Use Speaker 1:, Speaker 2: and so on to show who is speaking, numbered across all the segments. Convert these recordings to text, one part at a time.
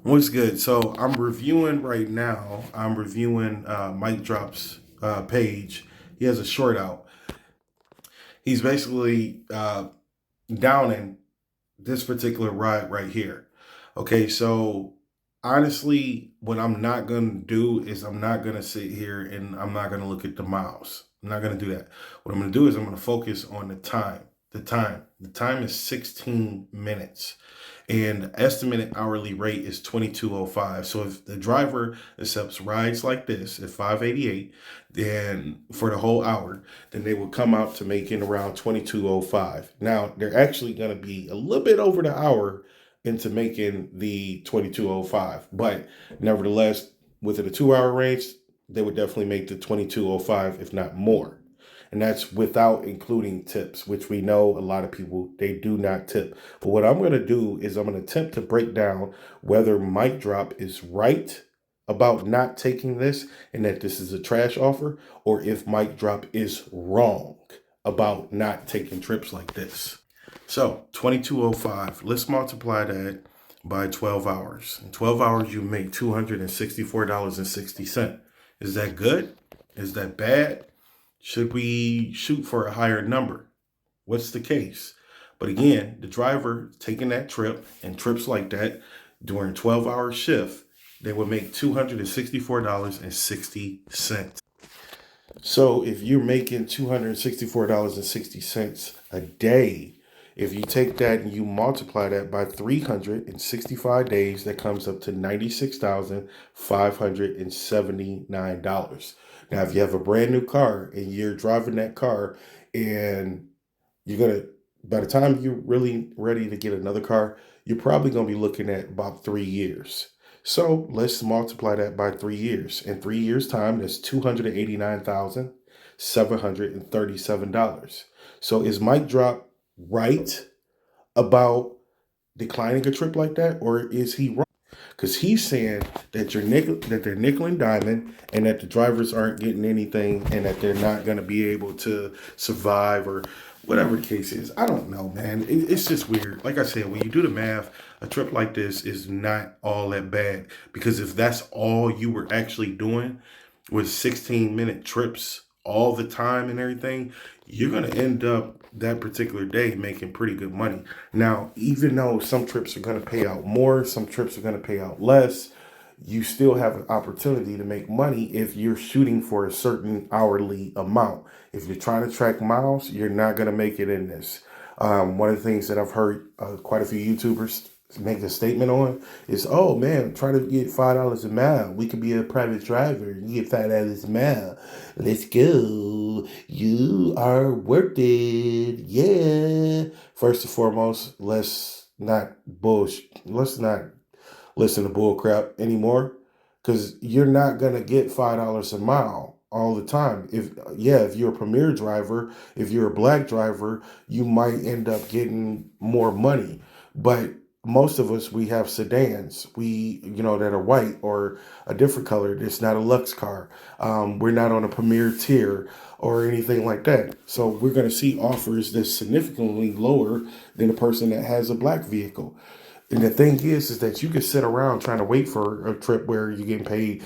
Speaker 1: What's good? So I'm reviewing right now. I'm reviewing Mike Drop's page. He has a short out. He's basically downing this particular ride right here. Okay, so honestly, what I'm not gonna do is I'm not gonna sit here and I'm not gonna look at the miles. I'm not gonna do that. What I'm gonna do is I'm gonna focus on the time. The time is 16 minutes. And the estimated hourly rate is 22.05. So if the driver accepts rides like this at 588, then for the whole hour, then they will come out to making around 22.05. Now they're actually going to be a little bit over the hour into making the 22.05, but nevertheless, within a 2 hour range, they would definitely make the 22.05, if not more. And that's without including tips, which we know a lot of people, they do not tip. But what I'm going to do is I'm going to attempt to break down whether Mic Drop is right about not taking this and that this is a trash offer, or if Mic Drop is wrong about not taking trips like this. So 22.05, let's multiply that by 12 hours. In 12 hours, you make $264.60. Is that good? Is that bad? Should we shoot for a higher number? What's the case? But again, the driver taking that trip and trips like that during 12-hour shift, they would make $264.60. So if you're making $264.60 a day, if you take that and you multiply that by 365 days, that comes up to $96,579. Now, if you have a brand new car and you're driving that car and you're going to, by the time you're really ready to get another car, you're probably going to be looking at about 3 years. So let's multiply that by 3 years. In 3 years' time, that's $289,737. So is Mike Drop right about declining a trip like that, or is he wrong? Because he's saying that they're nickel and diamond, and that the drivers aren't getting anything, and that they're not going to be able to survive, or whatever the case is. I don't know, man. It's just weird. Like I said, when you do the math, a trip like this is not all that bad, because if that's all you were actually doing with 16-minute trips all the time and everything, you're going to end up that particular day making pretty good money. Now, even though some trips are going to pay out more, some trips are going to pay out less, you still have an opportunity to make money if you're shooting for a certain hourly amount. If you're trying to track miles, you're not going to make it in this. One of the things that I've heard quite a few YouTubers make a statement on is, oh man, try to get $5 a mile. We could be a private driver. You get $5 a mile. Let's go. You are worth it. Yeah. First and foremost, let's not bullshit. Let's not listen to bull crap anymore, because you're not gonna get $5 a mile all the time. If you're a premier driver, if you're a black driver, you might end up getting more money. But most of us, we have sedans, that are white or a different color. It's not a Lux car. We're not on a premier tier or anything like that. So we're going to see offers that's significantly lower than a person that has a black vehicle. And the thing is that you can sit around trying to wait for a trip where you're getting paid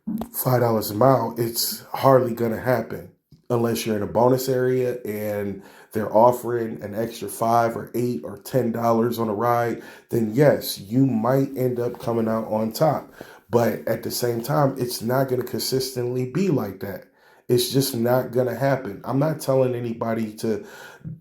Speaker 1: $5 a mile. It's hardly going to happen unless you're in a bonus area and they're offering an extra $5 or $8 or $10 on a ride. Then yes, you might end up coming out on top. But at the same time, it's not going to consistently be like that. It's just not going to happen. I'm not telling anybody to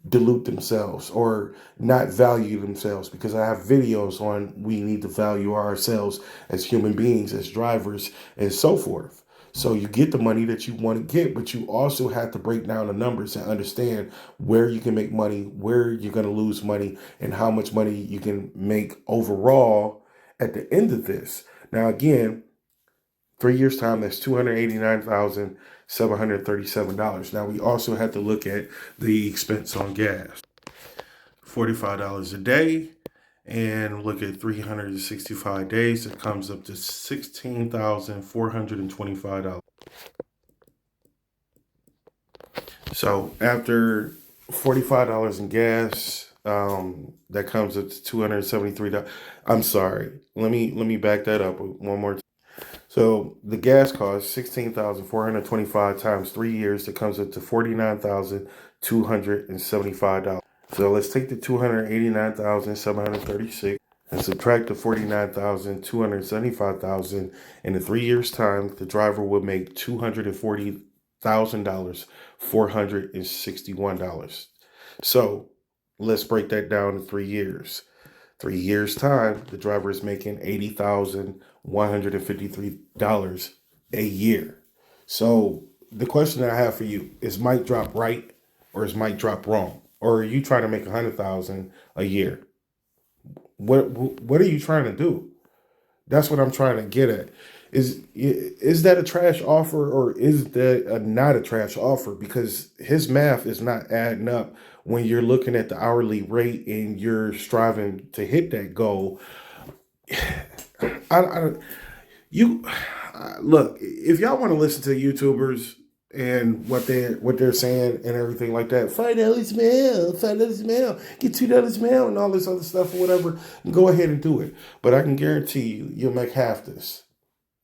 Speaker 1: dilute themselves or not value themselves, because I have videos on we need to value ourselves as human beings, as drivers, and so forth. So you get the money that you want to get, but you also have to break down the numbers and understand where you can make money, where you're going to lose money, and how much money you can make overall at the end of this. Now, again, 3 years time, that's $289,737. Now we also have to look at the expense on gas. $45 a day, and look at 365 days, it comes up to $16,425. So after $45 in gas, That comes up to $273. I'm sorry. Let me back that up one more time. So the gas cost 16,425 times 3 years. That comes up to $49,275. So let's take the 289,736 and subtract the 49,275,000. In the 3 years time, the driver would make $240,000, $461. So let's break that down in 3 years. 3 years time, the driver is making $80,153 a year. So the question that I have for you is: Mike drop right or is Mike drop wrong? Or are you trying to make 100,000 a year? What are you trying to do? That's what I'm trying to get at. Is that a trash offer or is that not a trash offer? Because his math is not adding up when you're looking at the hourly rate and you're striving to hit that goal. I you look, if y'all want to listen to YouTubers and what they're saying and everything like that, $5 mail, get $2 mail, and all this other stuff or whatever, go ahead and do it. But I can guarantee you'll make half this.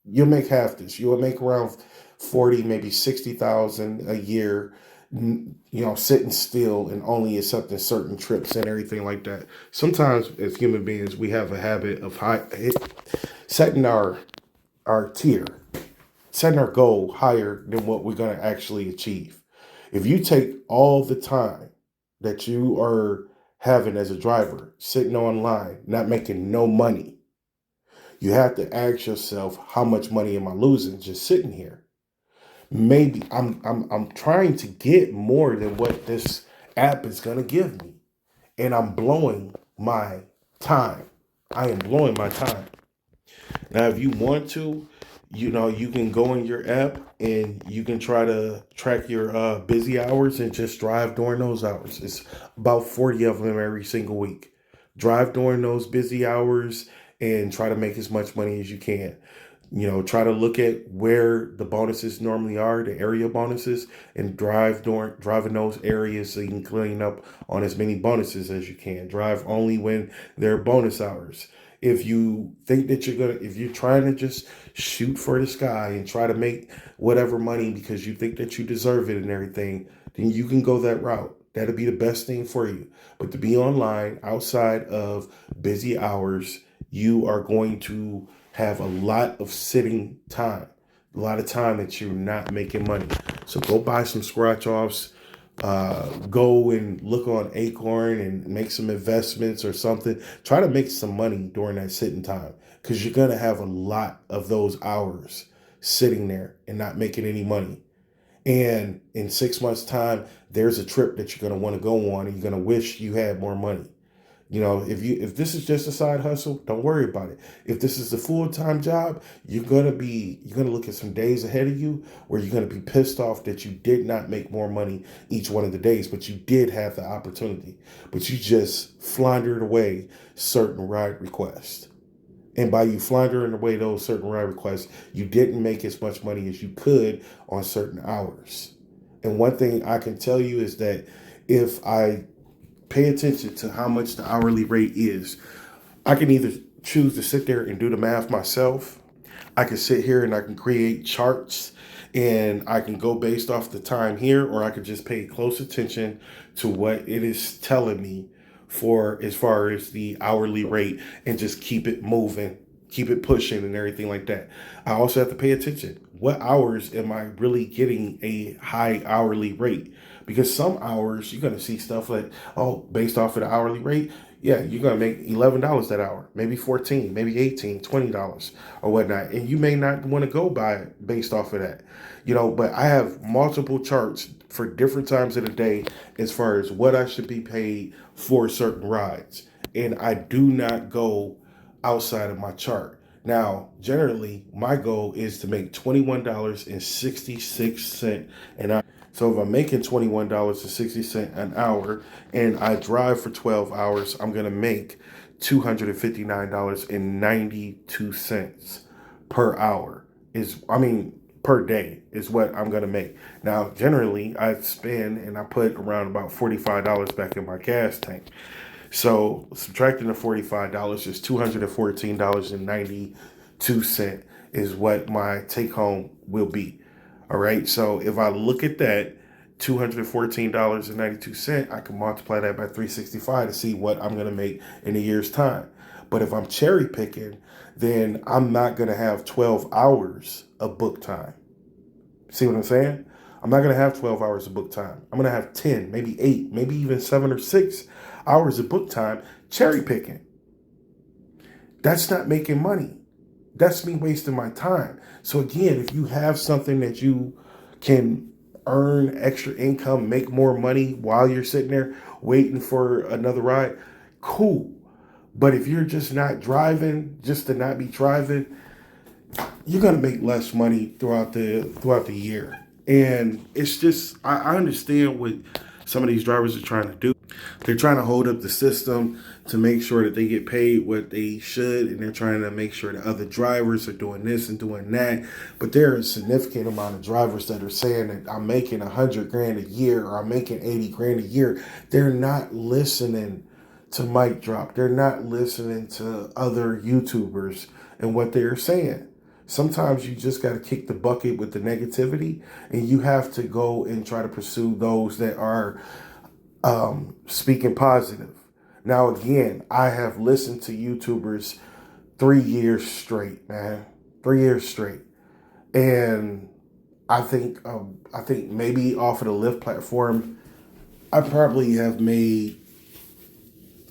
Speaker 1: You'll make half this. You'll make around 40, maybe 60,000 a year. Sitting still and only accepting certain trips and everything like that. Sometimes, as human beings, we have a habit of setting our tier, setting our goal higher than what we're going to actually achieve. If you take all the time that you are having as a driver, sitting online, not making no money, you have to ask yourself, how much money am I losing just sitting here? Maybe I'm trying to get more than what this app is going to give me, and I'm blowing my time. I am blowing my time. Now, if you want to, you can go in your app and you can try to track your busy hours and just drive during those hours. It's about 40 of them every single week. Drive during those busy hours and try to make as much money as you can. Try to look at where the bonuses normally are, the area bonuses, and drive in those areas so you can clean up on as many bonuses as you can. Drive only when there are bonus hours. If you think that if you're trying to just shoot for the sky and try to make whatever money because you think that you deserve it and everything, then you can go that route. That'll be the best thing for you. But to be online outside of busy hours, you are going to have a lot of sitting time, a lot of time that you're not making money. So go buy some scratch offs. Go and look on Acorn and make some investments or something. Try to make some money during that sitting time, because you're going to have a lot of those hours sitting there and not making any money. And in 6 months' time, there's a trip that you're going to want to go on and you're going to wish you had more money. If this is just a side hustle, don't worry about it. If this is a full-time job, you're gonna look at some days ahead of you where you're gonna be pissed off that you did not make more money each one of the days, but you did have the opportunity, but you just floundered away certain ride requests. And by you floundering away those certain ride requests, you didn't make as much money as you could on certain hours. And one thing I can tell you is that if I pay attention to how much the hourly rate is, I can either choose to sit there and do the math myself. I can sit here and I can create charts and I can go based off the time here, or I could just pay close attention to what it is telling me for as far as the hourly rate and just keep it moving, keep it pushing and everything like that. I also have to pay attention. What hours am I really getting a high hourly rate? Because some hours you're going to see stuff like, oh, based off of the hourly rate, yeah, you're going to make $11 that hour, maybe 14, maybe 18, $20 or whatnot. And you may not want to go by it based off of that, but I have multiple charts for different times of the day as far as what I should be paid for certain rides. And I do not go outside of my chart. Now, generally, my goal is to make $21.66 an hour. So if I'm making $21.60 an hour and I drive for 12 hours, I'm going to make $259.92 per hour. Per day is what I'm going to make. Now, generally, I spend and I put around about $45 back in my gas tank. So subtracting the $45 is $214.92 is what my take home will be. All right. So if I look at that, $214.92, I can multiply that by 365 to see what I'm going to make in a year's time. But if I'm cherry picking, then I'm not going to have 12 hours of book time. See what I'm saying? I'm not going to have 12 hours of book time. I'm going to have 10, maybe 8, maybe even 7 or 6 hours of book time cherry picking. That's not making money. That's me wasting my time. So again, if you have something that you can earn extra income, make more money while you're sitting there waiting for another ride, cool. But if you're just not driving, just to not be driving, you're gonna make less money throughout the year. And it's just I understand what some of these drivers are trying to do. They're trying to hold up the system to make sure that they get paid what they should, and they're trying to make sure that other drivers are doing this and doing that. But there are a significant amount of drivers that are saying that I'm making 100 grand a year or I'm making 80 grand a year. They're not listening to Mic Drop. They're not listening to other YouTubers and what they're saying. Sometimes you just got to kick the bucket with the negativity, and you have to go and try to pursue those that are speaking positive. Now, again, I have listened to YouTubers 3 years straight, man, 3 years straight, and I think maybe off of the Lyft platform, I probably have made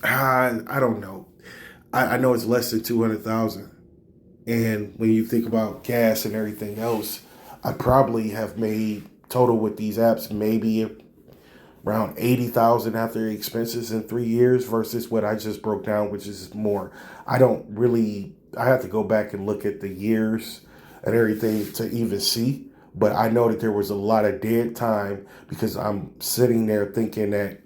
Speaker 1: I don't know. I know it's less than 200,000. And when you think about gas and everything else, I probably have made total with these apps maybe around 80,000 after expenses in 3 years versus what I just broke down, which is more. I have to go back and look at the years and everything to even see. But I know that there was a lot of dead time because I'm sitting there thinking that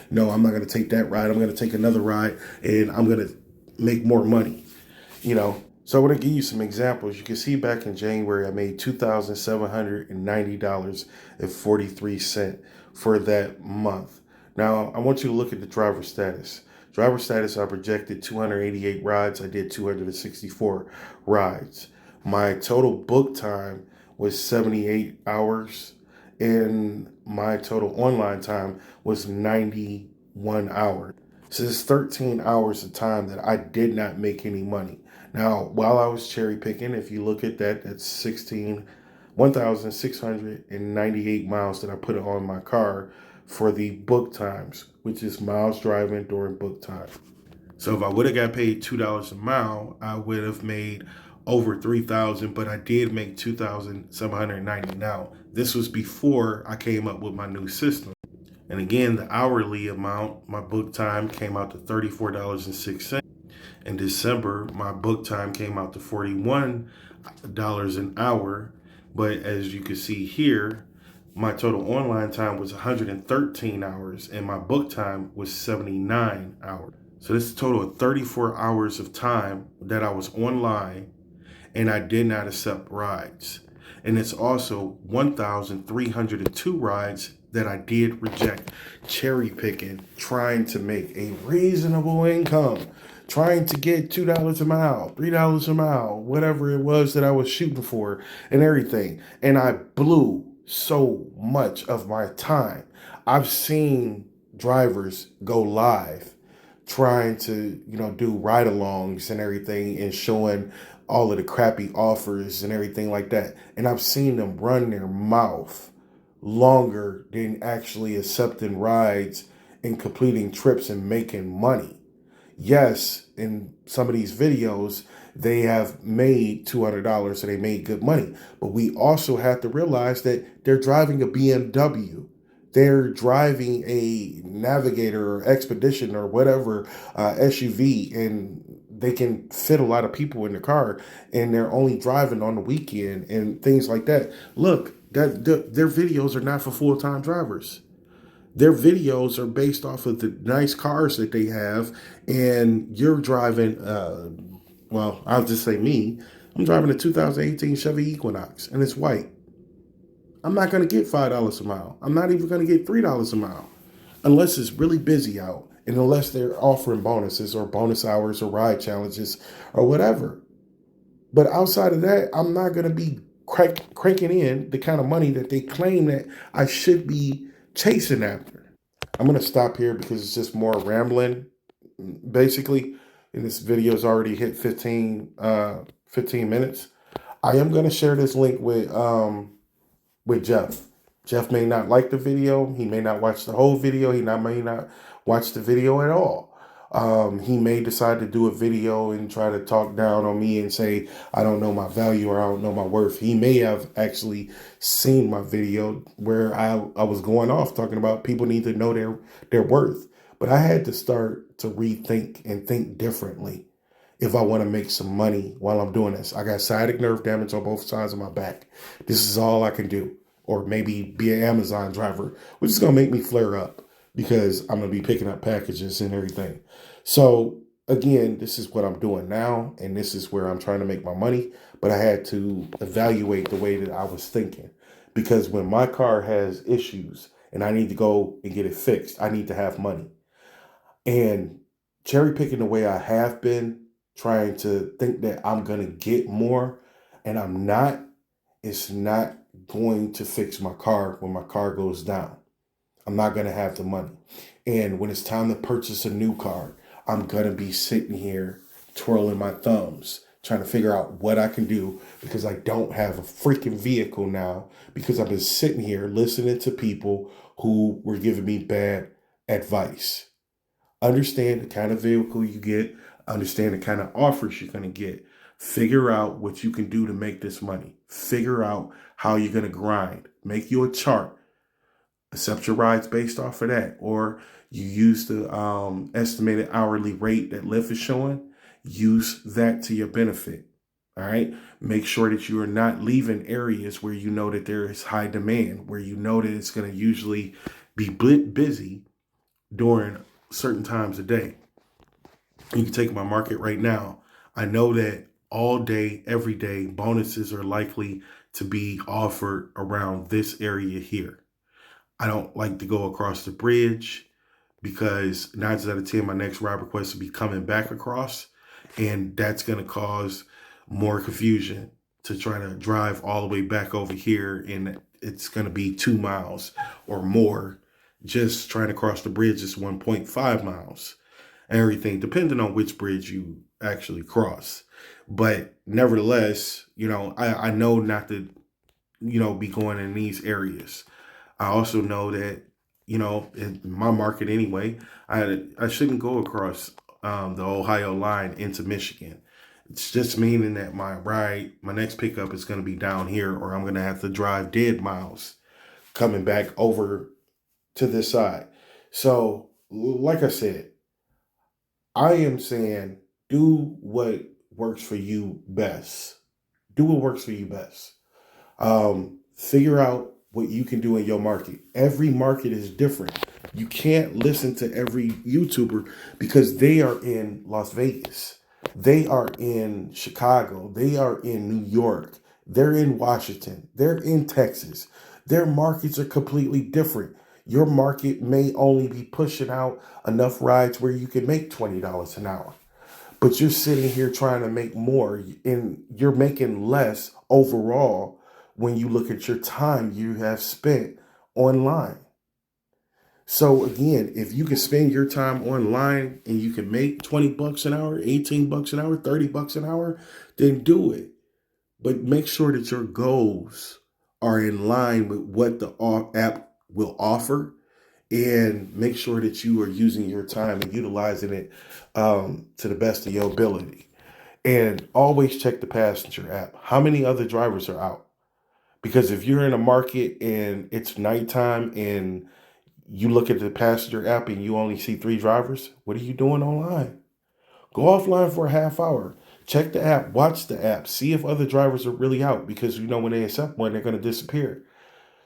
Speaker 1: no, I'm not going to take that ride. I'm going to take another ride and I'm going to make more money, you know. So I want to give you some examples. You can see back in January, I made $2,790.43 for that month. Now, I want you to look at the driver status. Driver status, I projected 288 rides. I did 264 rides. My total book time was 78 hours, and my total online time was 91 hours. So it's 13 hours of time that I did not make any money. Now, while I was cherry picking, if you look at that, that's 1,698 miles that I put on my car for the book times, which is miles driving during book time. So if I would have got paid $2 a mile, I would have made over 3,000, but I did make 2,790. Now, this was before I came up with my new system. And again, the hourly amount, my book time came out to $34.06. In December, my book time came out to $41 an hour. But as you can see here, my total online time was 113 hours and my book time was 79 hours. So this is a total of 34 hours of time that I was online and I did not accept rides. And it's also 1,302 rides that I did reject, cherry picking, trying to make a reasonable income, trying to get $2 a mile, $3 a mile, whatever it was that I was shooting for and everything. And I blew so much of my time. I've seen drivers go live trying to, do ride-alongs and everything and showing all of the crappy offers and everything like that. And I've seen them run their mouth longer than actually accepting rides and completing trips and making money. Yes, in some of these videos, they have made $200 and they made good money. But we also have to realize that they're driving a BMW. They're driving a Navigator or Expedition or whatever SUV, and they can fit a lot of people in the car, and they're only driving on the weekend and things like that. Look, their videos are not for full-time drivers. Their videos are based off of the nice cars that they have, and you're driving, I'll just say me. I'm driving a 2018 Chevy Equinox, and it's white. I'm not going to get $5 a mile. I'm not even going to get $3 a mile unless it's really busy out And unless they're offering bonuses or bonus hours or ride challenges or whatever. But outside of that, I'm not going to be cranking in the kind of money that they claim that I should be chasing after. I'm going to stop here because it's just more rambling, basically. And this video has already hit 15 minutes. I am going to share this link with Jeff. Jeff may not like the video. He may not watch the whole video. May not watch the video at all. He may decide to do a video and try to talk down on me and say, I don't know my value or I don't know my worth. He may have actually seen my video where I was going off talking about people need to know their worth. But I had to start to rethink and think differently if I want to make some money while I'm doing this. I got sciatic nerve damage on both sides of my back. This is all I can do. Or maybe be an Amazon driver, which is going to make me flare up because I'm going to be picking up packages and everything. So again, this is what I'm doing now, and this is where I'm trying to make my money. But I had to evaluate the way that I was thinking, because when my car has issues and I need to go and get it fixed, I need to have money. And cherry picking the way I have been, trying to think that I'm going to get more, and I'm not, it's not going to fix my car when my car goes down. I'm not going to have the money. And when it's time to purchase a new car, I'm going to be sitting here twirling my thumbs, trying to figure out what I can do because I don't have a freaking vehicle now, because I've been sitting here listening to people who were giving me bad advice. Understand the kind of vehicle you get, understand the kind of offers you're going to get. Figure out what you can do to make this money. Figure out how you're going to grind. Make you a chart. Accept your rides based off of that. Or you use the estimated hourly rate that Lyft is showing. Use that to your benefit. All right. Make sure that you are not leaving areas where you know that there is high demand, where you know that it's going to usually be busy during certain times of day. You can take my market right now. I know that all day, every day, bonuses are likely to be offered around this area here. I don't like to go across the bridge because 9 out of 10, my next ride request will be coming back across. And that's going to cause more confusion to try to drive all the way back over here. And it's going to be 2 miles or more. Just trying to cross the bridge is 1.5 miles. Everything, depending on which bridge you actually cross. But nevertheless, I know not to, be going in these areas. I also know that, in my market anyway, I shouldn't go across the Ohio line into Michigan. It's just meaning that my next pickup is going to be down here, or I'm going to have to drive dead miles coming back over to this side. So, like I said, I am saying do what works for you best. Do what works for you best. Figure out what you can do in your market. Every market is different. You can't listen to every YouTuber because they are in Las Vegas. They are in Chicago. They are in New York. They're in Washington. They're in Texas. Their markets are completely different. Your market may only be pushing out enough rides where you can make $20 an hour. But you're sitting here trying to make more, and you're making less overall when you look at your time you have spent online. So again, if you can spend your time online and you can make $20 an hour, $18 an hour, $30 an hour, then do it. But make sure that your goals are in line with what the app will offer, and make sure that you are using your time and utilizing it to the best of your ability. And always check the passenger app. How many other drivers are out? Because if you're in a market and it's nighttime and you look at the passenger app and you only see 3 drivers, what are you doing online? Go offline for a half hour. Check the app. Watch the app. See if other drivers are really out, because when they accept one, they're going to disappear.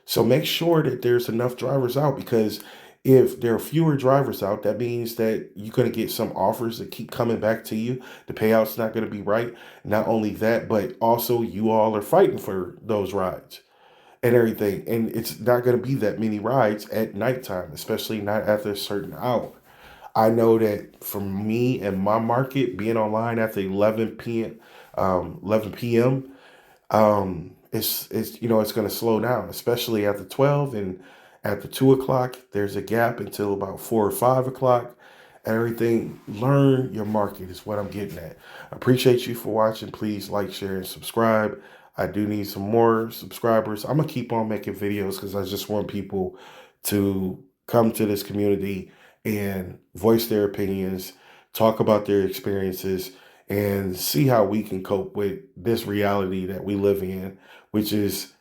Speaker 1: So make sure that there's enough drivers out, because if there are fewer drivers out, that means that you're going to get some offers that keep coming back to you. The payout's not going to be right. Not only that, but also you all are fighting for those rides and everything. And it's not going to be that many rides at nighttime, especially not after a certain hour. I know that for me and my market, being online after 11 p.m., it's it's going to slow down, especially after 12 and after 2 o'clock. There's a gap until about 4 or 5 o'clock. Everything, learn your market is what I'm getting at. I appreciate you for watching. Please like, share, and subscribe. I do need some more subscribers. I'm gonna keep on making videos because I just want people to come to this community and voice their opinions, talk about their experiences, and see how we can cope with this reality that we live in, which is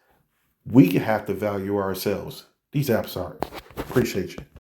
Speaker 1: we have to value ourselves. These apps aren't. Appreciate you.